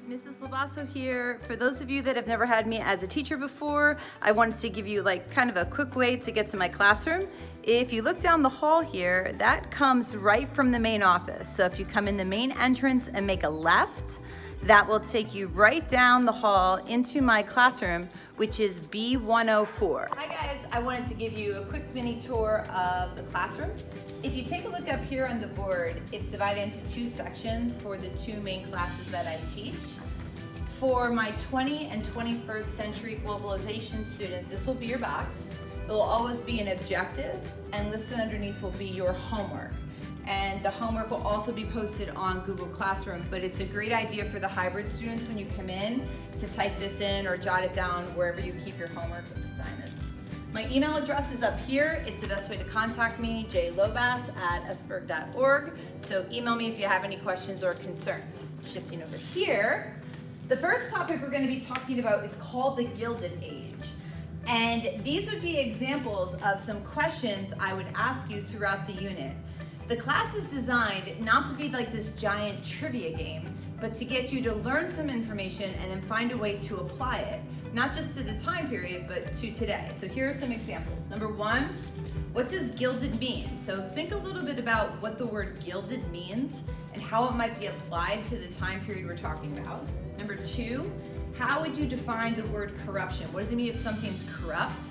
Mrs. Lavasso here. For those of you that have never had me as a teacher before, I wanted to give you like kind of a quick way to get to my classroom. If you look down the hall here, that comes right from the main office. So if you come in the main entrance and make a left, that will take you right down the hall into my classroom, which is B104. Hi guys, I wanted to give you a quick mini tour of the classroom. If you take a look up here on the board, it's divided into two sections for the two main classes that I teach. For my 20 and 21st century globalization students, this will be your box. There will always be an objective, and listed underneath will be your homework. And the homework will also be posted on Google Classroom, but it's a great idea for the hybrid students when you come in to type this in or jot it down wherever you keep your homework assignments. My email address is up here. It's the best way to contact me, jlobas@sberg.org. So email me if you have any questions or concerns. Shifting over here, the first topic we're going to be talking about is called the Gilded Age. And these would be examples of some questions I would ask you throughout the unit. The class is designed not to be like this giant trivia game, but to get you to learn some information and then find a way to apply it, not just to the time period, but to today. So here are some examples. Number one, what does gilded mean? So think a little bit about what the word gilded means and how it might be applied to the time period we're talking about. Number two, how would you define the word corruption? What does it mean if something's corrupt?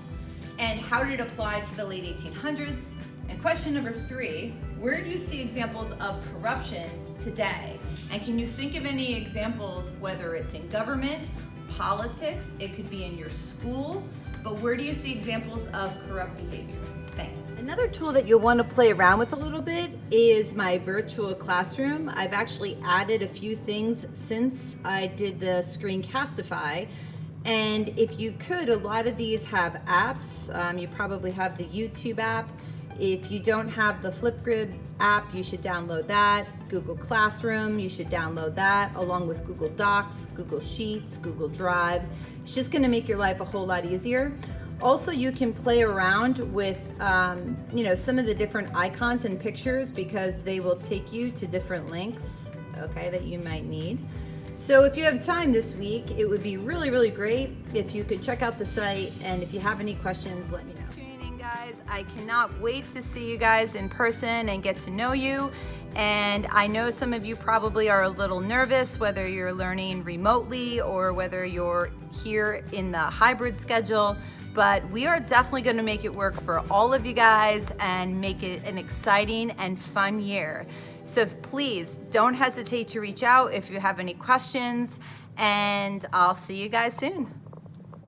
And how did it apply to the late 1800s? And question number three, where do you see examples of corruption today? And can you think of any examples, whether it's in government, politics, it could be in your school, but where do you see examples of corrupt behavior? Thanks. Another tool that you'll want to play around with a little bit is my virtual classroom. I've actually added a few things since I did the Screencastify. And if you could, a lot of these have apps. You probably have the YouTube app. If you don't have the Flipgrid app, you should download that. Google Classroom, you should download that, along with Google Docs, Google Sheets, Google Drive. It's just gonna make your life a whole lot easier. Also, you can play around with some of the different icons and pictures because they will take you to different links, okay, that you might need. So if you have time this week, it would be really, really great if you could check out the site, and if you have any questions, let me know. Guys, I cannot wait to see you guys in person and get to know you. And I know some of you probably are a little nervous, whether you're learning remotely or whether you're here in the hybrid schedule, but we are definitely going to make it work for all of you guys and make it an exciting and fun year. So please don't hesitate to reach out if you have any questions, and I'll see you guys soon.